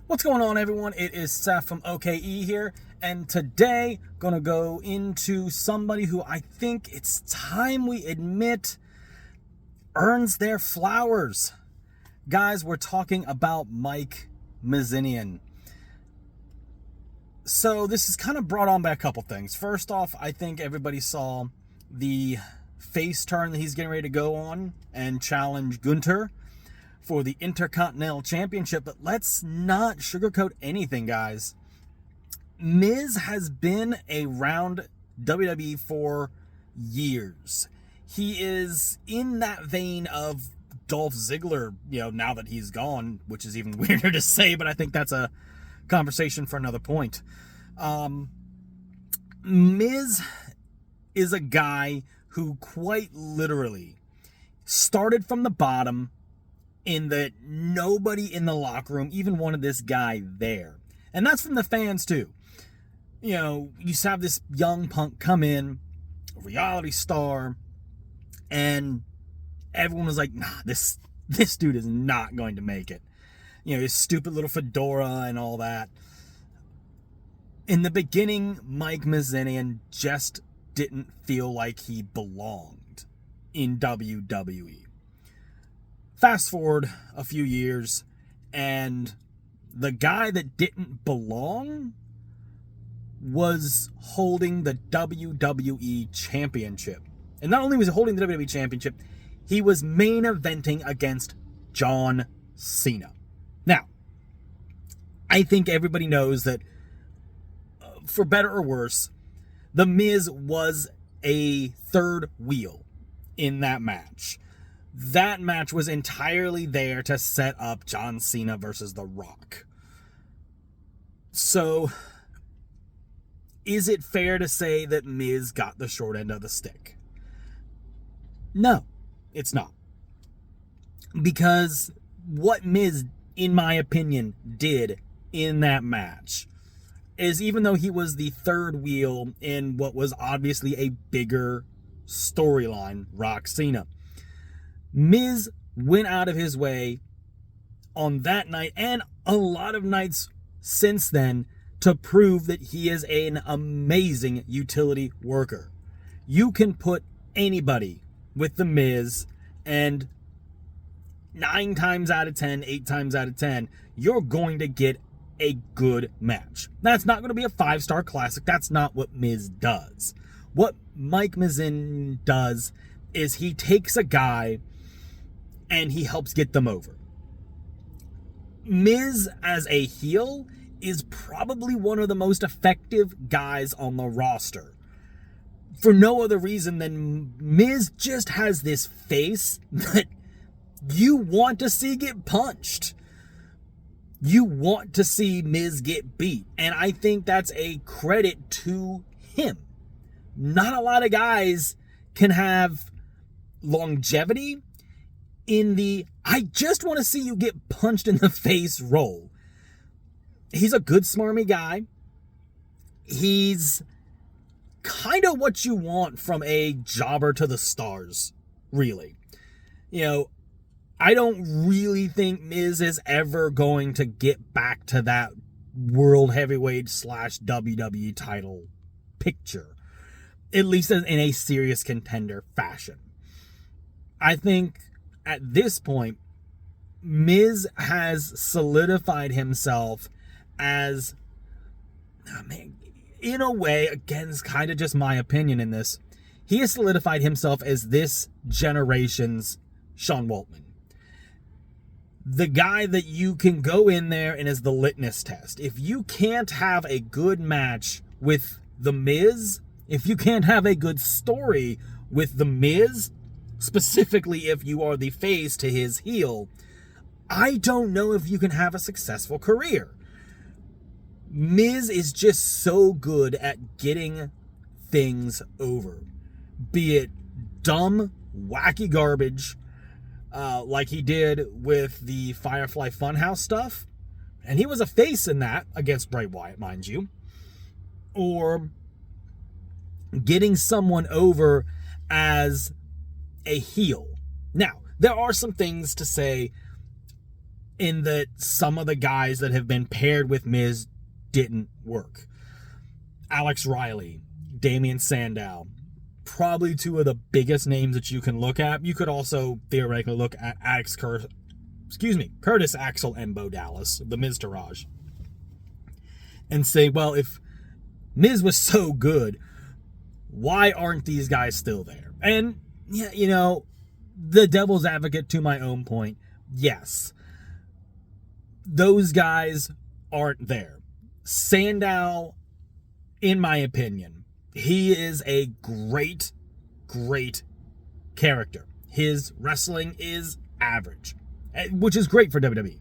What's going on, everyone? It is Seth from OKE here, and today gonna go into somebody who I think it's time we admit earns their flowers. Guys, we're talking about Mike Mizanin. So this is kind of brought on by a couple things. First off, I think everybody saw the face turn that he's getting ready to go on and challenge Gunther for the Intercontinental Championship, but let's not sugarcoat anything, guys. Miz has been around WWE for years. He is in that vein of Dolph Ziggler, now that he's gone, which is even weirder to say, but I think that's a conversation for another point. Miz is a guy who quite literally started from the bottom, in that nobody in the locker room even wanted this guy there. And that's from the fans too. You have this young punk come in, a reality star, and everyone was like, nah, this dude is not going to make it. His stupid little fedora and all that. In the beginning, Mike Mizanin just didn't feel like he belonged in WWE. Fast forward a few years, and the guy that didn't belong was holding the WWE Championship. And not only was he holding the WWE Championship, he was main eventing against John Cena. Now, I think everybody knows that, for better or worse, The Miz was a third wheel in that match. That match was entirely there to set up John Cena versus The Rock. So, is it fair to say that Miz got the short end of the stick? No, it's not. Because what Miz, in my opinion, did in that match is, even though he was the third wheel in what was obviously a bigger storyline, Rock Cena, Miz went out of his way on that night and a lot of nights since then to prove that he is an amazing utility worker. You can put anybody with The Miz, and 9 times out of 10, 8 times out of 10, you're going to get a good match. That's not going to be a 5-star classic. That's not what Miz does. What Mike Mizanin does is he takes a guy and he helps get them over. Miz, as a heel, is probably one of the most effective guys on the roster. For no other reason than Miz just has this face that you want to see get punched. You want to see Miz get beat. And I think that's a credit to him. Not a lot of guys can have longevity in the I just want to see you get punched in the face role. He's a good, smarmy guy. He's kind of what you want from a jobber to the stars, really. I don't really think Miz is ever going to get back to that World Heavyweight / WWE title picture, at least in a serious contender fashion. I think at this point, Miz has solidified himself as, in a way, again, it's kind of just my opinion in this, he has solidified himself as this generation's Sean Waltman. The guy that you can go in there and is the litmus test. If you can't have a good match with The Miz, if you can't have a good story with The Miz, specifically if you are the face to his heel, I don't know if you can have a successful career. Miz is just so good at getting things over. Be it dumb, wacky garbage, like he did with the Firefly Funhouse stuff. And he was a face in that against Bray Wyatt, mind you. Or getting someone over as a heel. Now, there are some things to say in that some of the guys that have been paired with Miz didn't work. Alex Riley, Damian Sandow, probably two of the biggest names that you can look at. You could also theoretically look at Curtis Axel and Bo Dallas, the Miztourage, and say, well, if Miz was so good, why aren't these guys still there? And, yeah, you know, the devil's advocate to my own point, yes, those guys aren't there. Sandow, in my opinion, he is a great, great character. His wrestling is average, which is great for WWE.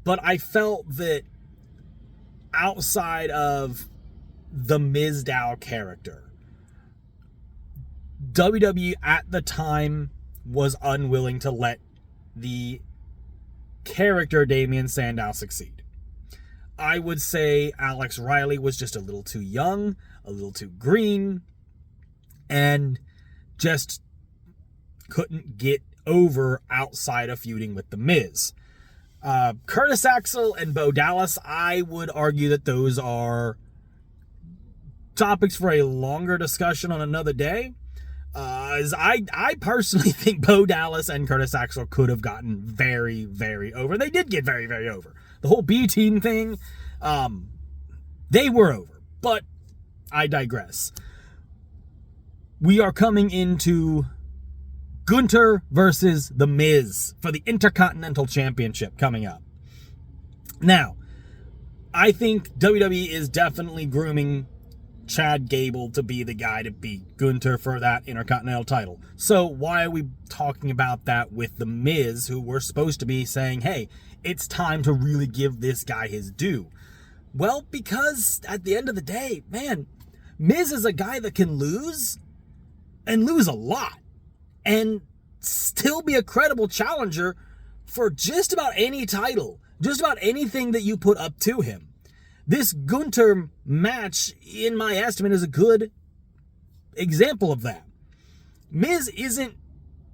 But I felt that outside of the Mizdow character, WWE at the time was unwilling to let the character Damian Sandow succeed. I would say Alex Riley was just a little too young, a little too green, and just couldn't get over outside of feuding with The Miz. Curtis Axel and Bo Dallas, I would argue that those are topics for a longer discussion on another day. As I personally think Bo Dallas and Curtis Axel could have gotten very, very over. They did get very, very over. The whole B-Team thing, they were over. But I digress. We are coming into Gunther versus The Miz for the Intercontinental Championship coming up. Now, I think WWE is definitely grooming Chad Gable to be the guy to beat Gunther for that Intercontinental title. So why are we talking about that with The Miz, who we're supposed to be saying, hey, it's time to really give this guy his due? Well, because at the end of the day, man, Miz is a guy that can lose, and lose a lot, and still be a credible challenger for just about any title, just about anything that you put up to him. This Gunther match, in my estimate, is a good example of that. Miz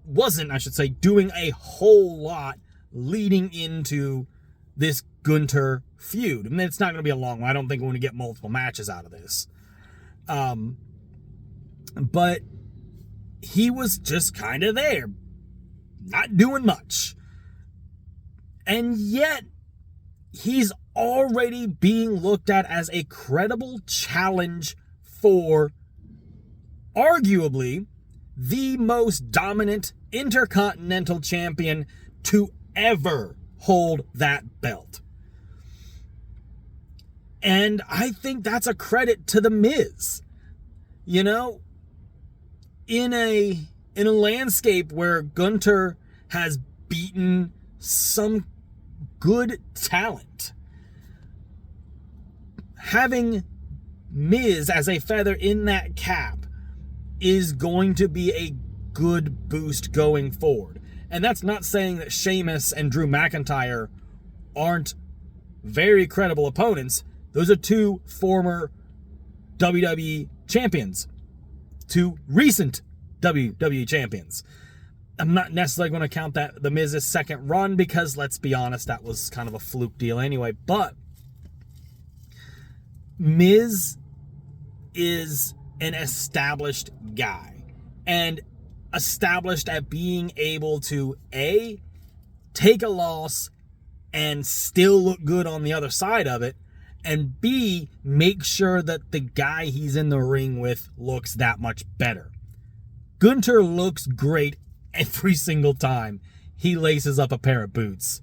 wasn't doing a whole lot leading into this Gunther feud. I mean, it's not going to be a long one. I don't think we're going to get multiple matches out of this. But he was just kind of there, not doing much. And yet, he's already being looked at as a credible challenge for arguably the most dominant Intercontinental Champion to ever hold that belt. And I think that's a credit to The Miz. You know, in a landscape where Gunther has beaten some good talent, having Miz as a feather in that cap is going to be a good boost going forward. And that's not saying that Sheamus and Drew McIntyre aren't very credible opponents. Those are two former WWE champions. Two recent WWE champions. I'm not necessarily going to count that The Miz's second run because, let's be honest, that was kind of a fluke deal anyway. But Miz is an established guy, and established at being able to A, take a loss and still look good on the other side of it, and B, make sure that the guy he's in the ring with looks that much better. Gunther looks great every single time he laces up a pair of boots.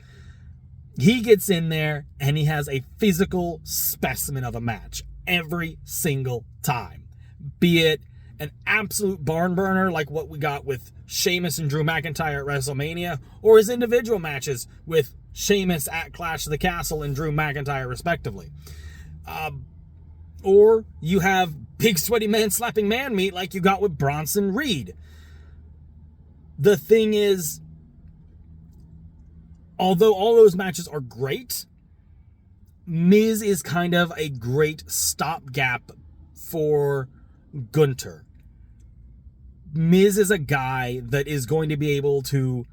He gets in there and he has a physical specimen of a match every single time. Be it an absolute barn burner like what we got with Sheamus and Drew McIntyre at WrestleMania, or his individual matches with Sheamus at Clash of the Castle and Drew McIntyre respectively. Or you have big sweaty man slapping man meat like you got with Bronson Reed. The thing is, although all those matches are great, Miz is kind of a great stopgap for Gunther. Miz is a guy that is going to be able to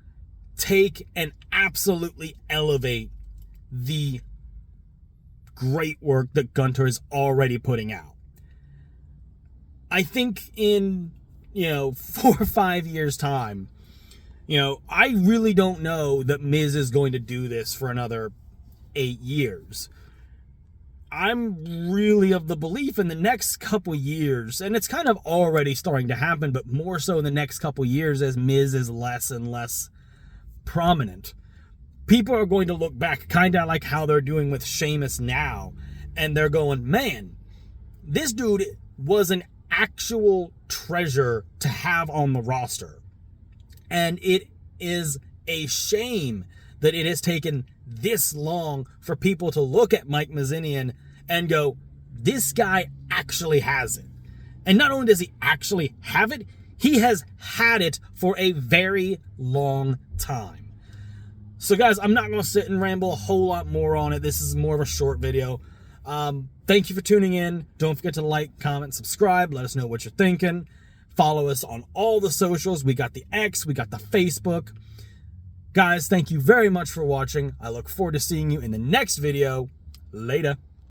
take and absolutely elevate the great work that Gunther is already putting out. I think in, 4 or 5 years' time, I really don't know that Miz is going to do this for another 8 years. I'm really of the belief in the next couple years, and it's kind of already starting to happen, but more so in the next couple years as Miz is less and less prominent, people are going to look back kind of like how they're doing with Sheamus now, and they're going, man, this dude was an actual treasure to have on the roster. And it is a shame that it has taken this long for people to look at Mike Mizanin and go, this guy actually has it. And not only does he actually have it, he has had it for a very long time. So guys, I'm not going to sit and ramble a whole lot more on it. This is more of a short video. Thank you for tuning in. Don't forget to like, comment, subscribe. Let us know what you're thinking. Follow us on all the socials. We got the X, we got the Facebook. Guys, thank you very much for watching. I look forward to seeing you in the next video. Later.